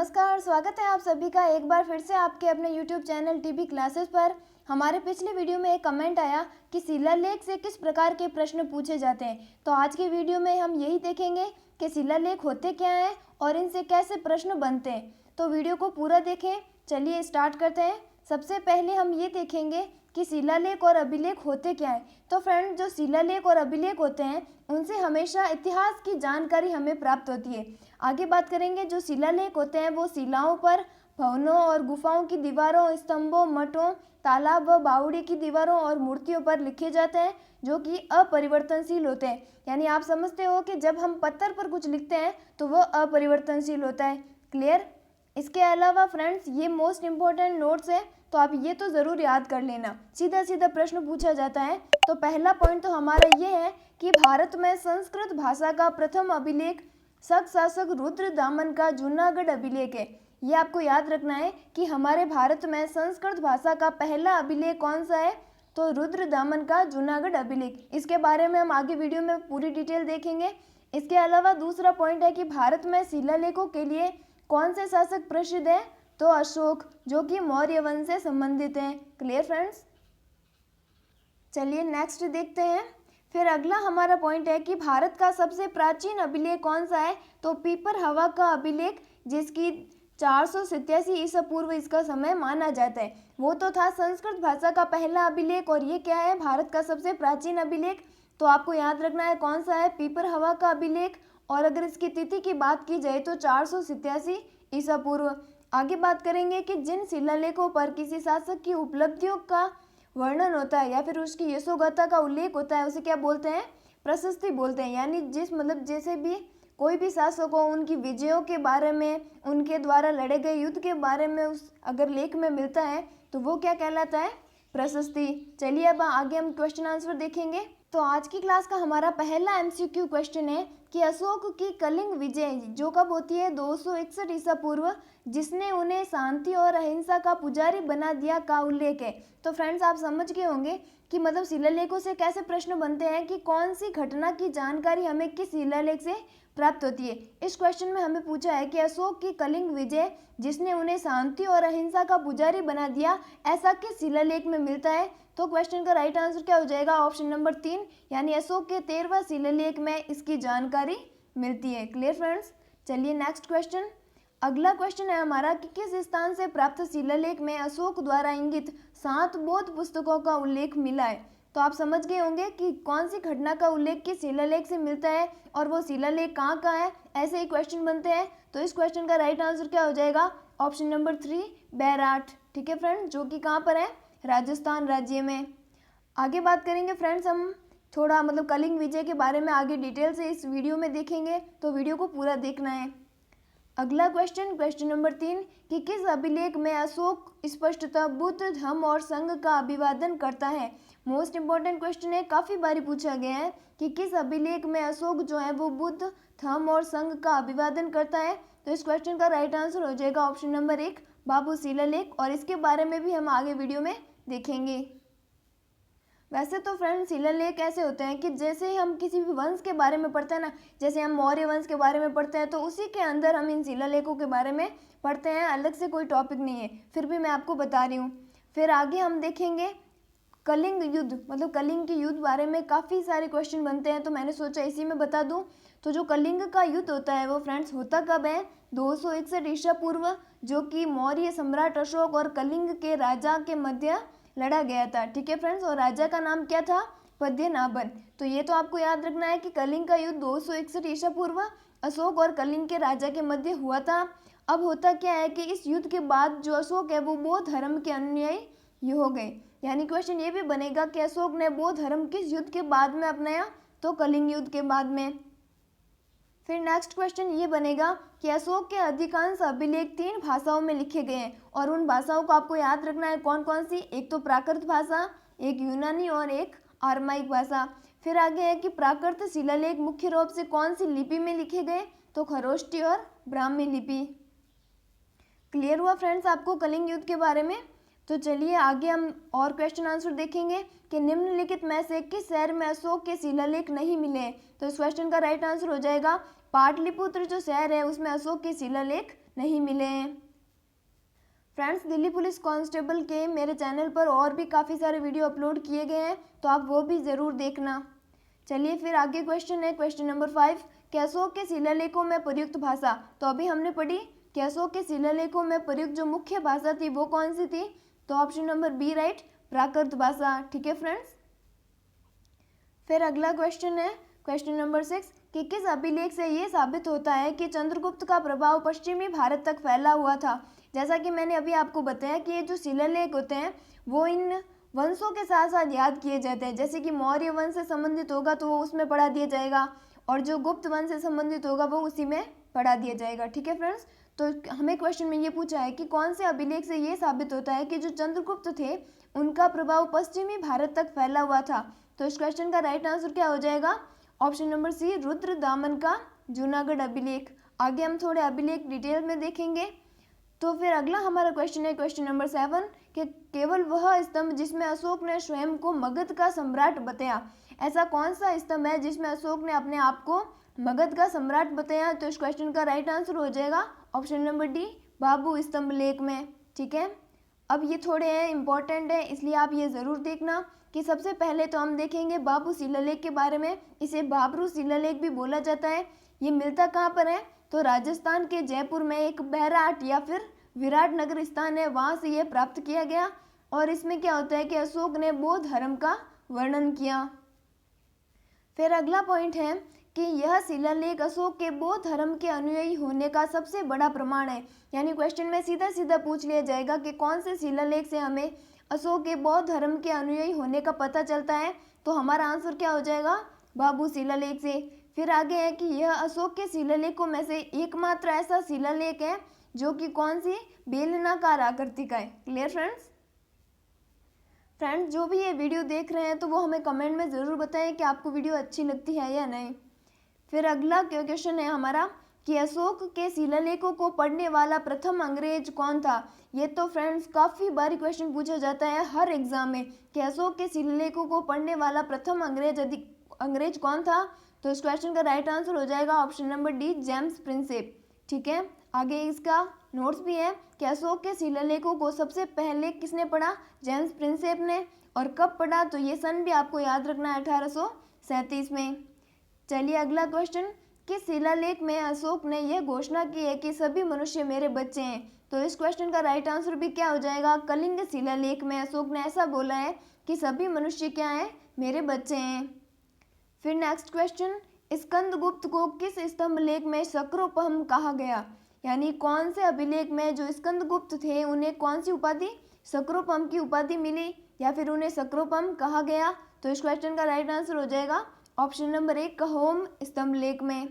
नमस्कार, स्वागत है आप सभी का एक बार फिर से आपके अपने YouTube चैनल टीबी क्लासेस पर। हमारे पिछले वीडियो में एक कमेंट आया कि शिलालेख से किस प्रकार के प्रश्न पूछे जाते हैं। तो आज की वीडियो में हम यही देखेंगे कि शिलालेख होते क्या हैं और इनसे कैसे प्रश्न बनते हैं। तो वीडियो को पूरा देखें। चलिए स्टार्ट करते हैं। सबसे पहले हम ये देखेंगे कि शिलालेख और अभिलेख होते क्या हैं। तो फ्रेंड, जो शिलालेख और अभिलेख होते हैं उनसे हमेशा इतिहास की जानकारी हमें प्राप्त होती है। आगे बात करेंगे, जो शिलालेख होते हैं वो शिलाओं पर, भवनों और गुफाओं की दीवारों, स्तंभों, मठों, तालाब व बावड़ी की दीवारों और मूर्तियों पर लिखे जाते हैं, जो कि अपरिवर्तनशील होते हैं। यानी आप समझते हो कि जब हम पत्थर पर कुछ लिखते हैं तो वो अपरिवर्तनशील होता है। क्लियर। इसके अलावा फ्रेंड्स, ये मोस्ट इम्पोर्टेंट नोट्स है, तो आप ये तो ज़रूर याद कर लेना। सीधा सीधा प्रश्न पूछा जाता है। तो पहला पॉइंट तो हमारा ये है कि भारत में संस्कृत भाषा का प्रथम अभिलेख शक शासक रुद्रदामन का जूनागढ़ अभिलेख है। ये आपको याद रखना है कि हमारे भारत में संस्कृत भाषा का पहला अभिलेख कौन सा है, तो रुद्रदामन का जूनागढ़ अभिलेख। इसके बारे में हम आगे वीडियो में पूरी डिटेल देखेंगे। इसके अलावा दूसरा पॉइंट है कि भारत में शिलालेखों के लिए कौन से शासक प्रसिद्ध है, तो अशोक, जो कि मौर्य वंश से संबंधित हैं। Clear friends. चलिए नेक्स्ट देखते हैं। फिर अगला हमारा पॉइंट है कि भारत का सबसे प्राचीन अभिलेख कौन सा है, तो पीपर हवा का अभिलेख, जिसकी 487 ईसा पूर्व इसका समय माना जाता है। वो तो था संस्कृत भाषा का पहला अभिलेख, और ये क्या है, भारत का सबसे प्राचीन अभिलेख। तो आपको याद रखना है कौन सा है, पीपर हवा का अभिलेख। और अगर इसकी तिथि की बात की जाए तो 487 ईसा पूर्व। आगे बात करेंगे कि जिन शिलालेखों पर किसी शासक की उपलब्धियों का वर्णन होता है या फिर उसकी यशोगाथा का उल्लेख होता है, उसे क्या बोलते हैं, प्रशस्ति बोलते हैं। यानी जैसे भी कोई भी शासक हो, उनकी विजयों के बारे में, उनके द्वारा लड़े गए युद्ध के बारे में उस अगर लेख में मिलता है तो वो क्या कहलाता है, प्रशस्ति। चलिए अब आगे हम क्वेश्चन आंसर देखेंगे। तो आज की क्लास का हमारा पहला एमसीक्यू क्वेश्चन है कि अशोक की कलिंग विजय जो कब होती है, 261 ईसा पूर्व, जिसने उन्हें शांति और अहिंसा का पुजारी बना दिया का उल्लेख है। तो फ्रेंड्स, आप समझ गए होंगे कि मतलब शिलालेखों से कैसे प्रश्न बनते हैं कि कौन सी घटना की जानकारी हमें किस शिलालेख से प्राप्त होती है। इस क्वेश्चन में हमें पूछा है कि अशोक की कलिंग विजय जिसने उन्हें शांति और अहिंसा का पुजारी बना दिया, ऐसा किस शिलालेख में मिलता है। तो क्वेश्चन का राइट आंसर क्या हो जाएगा, ऑप्शन नंबर 3, यानी अशोक के 13वां शिलालेख में इसकी जानकारी मिलती है। Clear friends. चलिए नेक्स्ट क्वेश्चन। अगला क्वेश्चन है हमारा कि किस स्थान से प्राप्त शिलालेख में अशोक द्वारा इंगित 7 बौद्ध पुस्तकों का उल्लेख मिला है। तो आप समझ गए होंगे कि कौन सी घटना का उल्लेख किस शिलालेख से मिलता है और वो शिलालेख कहाँ का है। ऐसे ही क्वेश्चन बनते हैं। तो इस क्वेश्चन का राइट आंसर क्या हो जाएगा, ऑप्शन नंबर 3, बैराट। ठीक है फ्रेंड्स, जो कि कहाँ पर है, राजस्थान राज्य में। आगे बात करेंगे फ्रेंड्स, हम थोड़ा कलिंग विजय के बारे में आगे डिटेल से इस वीडियो में देखेंगे, तो वीडियो को पूरा देखना है। अगला क्वेश्चन नंबर 3 कि किस अभिलेख में अशोक स्पष्टतः बुद्ध, धम्म और संघ का अभिवादन करता है। मोस्ट इंपॉर्टेंट क्वेश्चन है, काफ़ी बारी पूछा गया है कि किस अभिलेख में अशोक जो है वो बुद्ध, धम्म और संघ का अभिवादन करता है। तो इस क्वेश्चन का राइट आंसर हो जाएगा ऑप्शन नंबर 1, बाबू शिलालेख, और इसके बारे में भी हम आगे वीडियो में देखेंगे। वैसे तो फ्रेंड्स, शिलालेख ऐसे होते हैं कि जैसे हम किसी भी वंश के बारे में पढ़ते हैं ना, जैसे हम मौर्य वंश के बारे में पढ़ते हैं, तो उसी के अंदर हम इन शिलालेखों के बारे में पढ़ते हैं। अलग से कोई टॉपिक नहीं है, फिर भी मैं आपको बता रही हूँ। फिर आगे हम देखेंगे कलिंग युद्ध, कलिंग के युद्ध बारे में काफ़ी सारे क्वेश्चन बनते हैं, तो मैंने सोचा इसी में बता दूँ। तो जो कलिंग का युद्ध होता है वो फ्रेंड्स होता कब है, 261 ईसा पूर्व, जो कि मौर्य सम्राट अशोक और कलिंग के राजा के मध्य लड़ा गया था। ठीक है फ्रेंड्स, और राजा का नाम क्या था, पद्मनाभन। तो ये तो आपको याद रखना है कि कलिंग का युद्ध 261 ईसा पूर्व अशोक और कलिंग के राजा के मध्य हुआ था। अब होता क्या है कि इस युद्ध के बाद जो अशोक है वो बौद्ध धर्म के अनुयायी हो गए। यानी क्वेश्चन ये भी बनेगा कि अशोक ने बौद्ध धर्म किस युद्ध के बाद में अपनाया, तो कलिंग युद्ध के बाद में। फिर नेक्स्ट क्वेश्चन ये बनेगा कि अशोक के अधिकांश अभिलेख 3 भाषाओं में लिखे गए हैं, और उन भाषाओं को आपको याद रखना है कौन कौन सी, एक तो प्राकृत भाषा, एक यूनानी और एक आरमाइक भाषा। फिर आगे है कि प्राकृत शिलालेख मुख्य रूप से कौन सी लिपि में लिखे गए, तो खरोष्टी और ब्राह्मी लिपि। क्लियर हुआ फ्रेंड्स आपको कलिंग युद्ध के बारे में। तो चलिए आगे हम और क्वेश्चन आंसर देखेंगे कि निम्नलिखित में से किस शहर में अशोक के शिलालेख नहीं मिले। तो इस क्वेश्चन का राइट आंसर हो जाएगा पाटलिपुत्र जो शहर है उसमें अशोक के शिलालेख नहीं मिले हैं। फ्रेंड्स, दिल्ली पुलिस कांस्टेबल के मेरे चैनल पर और भी काफ़ी सारे वीडियो अपलोड किए गए हैं, तो आप वो भी ज़रूर देखना। चलिए फिर आगे क्वेश्चन है, क्वेश्चन नंबर 5 कि अशोक के शिलालेखों में प्रयुक्त भाषा। तो अभी हमने पढ़ी कि अशोक के शिलालेखों में प्रयुक्त जो मुख्य भाषा थी वो कौन सी थी, तो ऑप्शन नंबर बी राइट, प्राकृत भाषा। ठीक है फ्रेंड्स। फिर अगला क्वेश्चन है, क्वेश्चन नंबर 6 कि किस अभिलेख से ये साबित होता है कि चंद्रगुप्त का प्रभाव पश्चिमी भारत तक फैला हुआ था। जैसा कि मैंने अभी आपको बताया कि ये जो शिलालेख होते हैं वो इन वंशों के साथ साथ याद किए जाते हैं। जैसे कि मौर्य वंश से संबंधित होगा तो वो उसमें पढ़ा दिया जाएगा, और जो गुप्त वंश से संबंधित होगा वो उसी में पढ़ा दिया जाएगा। ठीक है फ्रेंड्स। तो हमें क्वेश्चन में ये पूछा है कि कौन से अभिलेख से ये साबित होता है कि जो चंद्रगुप्त थे उनका प्रभाव पश्चिमी भारत तक फैला हुआ था। तो इस क्वेश्चन का राइट आंसर क्या हो जाएगा, ऑप्शन नंबर सी, रुद्रदामन का जूनागढ़ अभिलेख। आगे हम थोड़े अभिलेख डिटेल में देखेंगे। तो फिर अगला हमारा क्वेश्चन है, क्वेश्चन नंबर 7 कि केवल वह स्तंभ जिसमें अशोक ने स्वयं को मगध का सम्राट बताया। ऐसा कौन सा स्तंभ है जिसमें अशोक ने अपने आप को मगध का सम्राट बताया। तो इस क्वेश्चन का राइट आंसर हो जाएगा ऑप्शन नंबर डी, बाबू स्तंभ लेख में। ठीक है। अब ये थोड़े हैं इंपॉर्टेंट है, इसलिए आप ये ज़रूर देखना कि सबसे पहले तो हम देखेंगे बाबू शिलालेख के बारे में। इसे बाबरू शिलालेख भी बोला जाता है। ये मिलता कहाँ पर है, तो राजस्थान के जयपुर में एक बैराट या फिर विराट नगर स्थान है, वहाँ से ये प्राप्त किया गया। और इसमें क्या होता है कि अशोक ने बौद्ध धर्म का वर्णन किया। फिर अगला पॉइंट है कि यह शिलालेख अशोक के बौद्ध धर्म के अनुयायी होने का सबसे बड़ा प्रमाण है। यानी क्वेश्चन में सीधा सीधा पूछ लिया जाएगा कि कौन से शिलालेख से हमें अशोक के बौद्ध धर्म के अनुयायी होने का पता चलता है। तो हमारा आंसर क्या हो जाएगा, बाबू शिलालेख से। फिर आगे है कि यह अशोक के शिलालेखों में से एकमात्र ऐसा शिलालेख है जो कि कौन सी, बेलनाकार आकृति का है। Clear friends. फ्रेंड्स, जो भी ये वीडियो देख रहे हैं तो वो हमें कमेंट में ज़रूर बताएं कि आपको वीडियो अच्छी लगती है या नहीं। फिर अगला क्वेश्चन है हमारा कि अशोक के शिलालेखों को पढ़ने वाला प्रथम अंग्रेज कौन था। ये तो फ्रेंड्स काफ़ी बारी क्वेश्चन पूछा जाता है हर एग्जाम में कि अशोक के शिलालेखों को पढ़ने वाला प्रथम अंग्रेज कौन था। तो इस क्वेश्चन का राइट आंसर हो जाएगा option number D, James Prinsep. ठीक है। आगे इसका नोट्स भी है कि अशोक के शिलालेखों को सबसे पहले किसने पढ़ा, जेम्स प्रिंसेप ने। और कब पढ़ा, तो ये सन भी आपको याद रखना है, 1837 में। चलिए अगला क्वेश्चन, किस शिलालेख में अशोक ने यह घोषणा की है कि सभी मनुष्य मेरे बच्चे हैं। तो इस क्वेश्चन का राइट आंसर भी क्या हो जाएगा, कलिंग शिलालेख में अशोक ने ऐसा बोला है कि सभी मनुष्य क्या हैं, मेरे बच्चे हैं। फिर नेक्स्ट क्वेश्चन, स्कंदगुप्त को किस स्तंभ लेख में शक्रोपम कहा गया। यानी कौन से अभिलेख में जो स्कंदगुप्त थे उन्हें कौन सी उपाधि, शक्रोपम की उपाधि मिली या फिर उन्हें शक्रोपम कहा गया। तो इस क्वेश्चन का राइट आंसर हो जाएगा ऑप्शन नंबर 1, कहोम स्तंभ लेख में।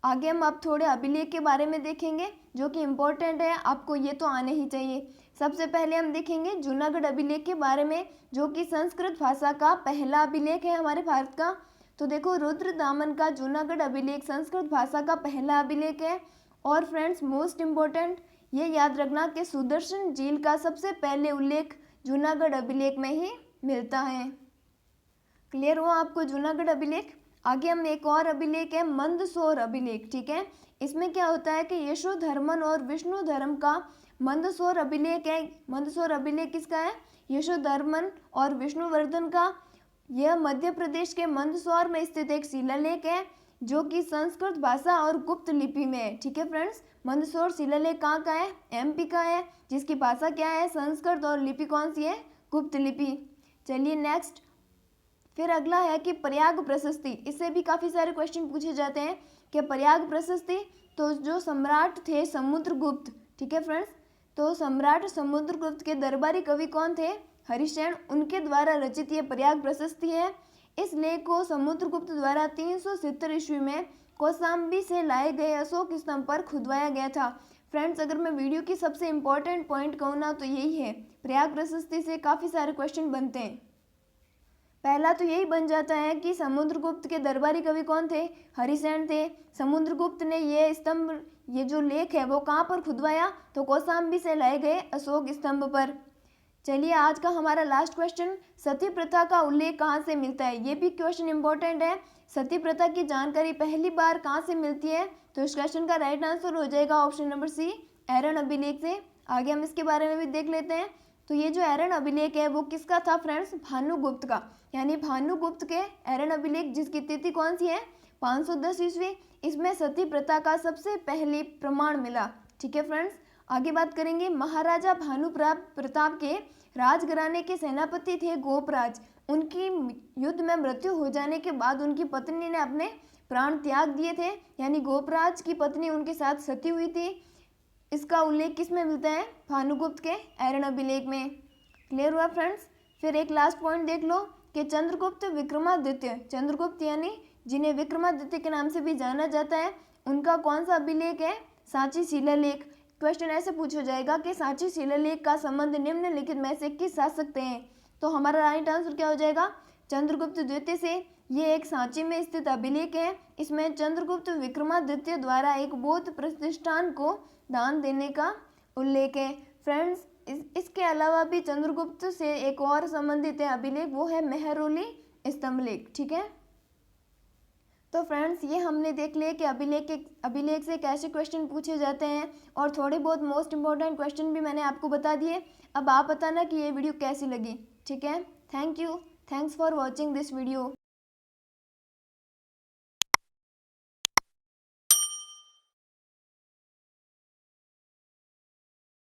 आगे हम अब थोड़े अभिलेख के बारे में देखेंगे जो कि इम्पोर्टेंट है, आपको ये तो आने ही चाहिए। सबसे पहले हम देखेंगे जूनागढ़ अभिलेख के बारे में, जो कि संस्कृत भाषा का पहला अभिलेख है हमारे भारत का। तो देखो, रुद्रदामन का जूनागढ़ अभिलेख संस्कृत भाषा का पहला अभिलेख है। और फ्रेंड्स, मोस्ट इम्पोर्टेंट ये याद रखना कि सुदर्शन झील का सबसे पहले उल्लेख जूनागढ़ अभिलेख में ही मिलता है। क्लियर हुआ आपको जूनागढ़ अभिलेख। आगे हम एक और अभिलेख है, मंदसौर अभिलेख। ठीक है। इसमें क्या होता है कि यशोधर्मन और विष्णु धर्म का मंदसौर अभिलेख है। मंदसौर अभिलेख किसका है, यशोधर्मन और विष्णुवर्धन का। यह मध्य प्रदेश के मंदसौर में स्थित एक शिलालेख है जो कि संस्कृत भाषा और गुप्त लिपि में है। ठीक है फ्रेंड्स, मंदसौर शिलालेख कहाँ का है, एमपी का है, जिसकी भाषा क्या है, संस्कृत, और लिपि कौन सी है, गुप्त लिपि। चलिए नेक्स्ट, फिर अगला है कि प्रयाग प्रशस्ति। इससे भी काफ़ी सारे क्वेश्चन पूछे जाते हैं कि प्रयाग प्रशस्ति, तो जो सम्राट थे समुद्रगुप्त। ठीक है फ्रेंड्स, तो सम्राट समुद्रगुप्त के दरबारी कवि कौन थे, हरिशेन, उनके द्वारा रचित ये प्रयाग प्रशस्ति है। इस लेख को समुद्रगुप्त द्वारा 370 ईस्वी में कौशाम्बी से लाए गए अशोक स्तंभ पर खुदवाया गया था। फ्रेंड्स, अगर मैं वीडियो की सबसे इम्पोर्टेंट पॉइंट कहूँ ना तो यही है, प्रयाग प्रशस्ति से काफ़ी सारे क्वेश्चन बनते हैं। पहला तो यही बन जाता है कि समुद्रगुप्त के दरबारी कवि कौन थे, हरिसेन थे। समुद्रगुप्त ने ये स्तंभ, ये जो लेख है वो कहाँ पर खुदवाया, तो कौशाम्बी से लाए गए अशोक स्तंभ पर। चलिए आज का हमारा लास्ट क्वेश्चन, सती प्रथा का उल्लेख कहाँ से मिलता है। ये भी क्वेश्चन इंपॉर्टेंट है। सती प्रथा की जानकारी पहली बार कहाँ से मिलती है, तो इस क्वेश्चन का राइट आंसर हो जाएगा ऑप्शन नंबर सी, एरन अभिलेख से। आगे हम इसके बारे में भी देख लेते हैं। तो ये जो एरन अभिलेख है वो किसका था फ्रेंड्स? भानुगुप्त का। यानी भानुगुप्त के एरन अभिलेख जिसकी तिथि कौन सी है? 510 ईस्वी। इसमें सती प्रथा का सबसे पहले प्रमाण मिला। ठीक है फ्रेंड्स। आगे बात करेंगे, महाराजा भानु प्रताप के राजघराने के सेनापति थे गोपराज। उनकी युद्ध में मृत्यु हो जाने के बाद उनकी पत्नी ने अपने प्राण त्याग दिए थे। यानी गोपराज की पत्नी उनके साथ सती हुई थी। इसका उल्लेख किस में मिलता है? भानुगुप्त के एरन अभिलेख में। क्लियर हुआ फ्रेंड्स। फिर एक लास्ट पॉइंट देख लो कि चंद्रगुप्त विक्रमादित्य, चंद्रगुप्त यानी जिन्हें विक्रमादित्य के नाम से भी जाना जाता है, उनका कौन सा अभिलेख है? सांची शिलालेख। क्वेश्चन ऐसे पूछा जाएगा कि सांची शिलालेख का संबंध निम्नलिखित में से किस शासक से है? तो हमारा राइट आंसर क्या हो जाएगा? चंद्रगुप्त द्वितीय से। ये एक सांची में स्थित अभिलेख है। इसमें चंद्रगुप्त विक्रमादित्य द्वारा एक बौद्ध प्रतिष्ठान को दान देने का उल्लेख है। फ्रेंड्स, इसके अलावा भी चंद्रगुप्त से एक और संबंधित है अभिलेख, वो है मेहरौली स्तंभलेख। ठीक है। तो फ्रेंड्स, ये हमने देख लिया कि अभिलेख से कैसे क्वेश्चन पूछे जाते हैं और थोड़े बहुत मोस्ट इंपॉर्टेंट क्वेश्चन भी मैंने आपको बता दिए। अब आप बताना कि ये वीडियो कैसी लगी। ठीक है। Thank you. Thanks for watching this video.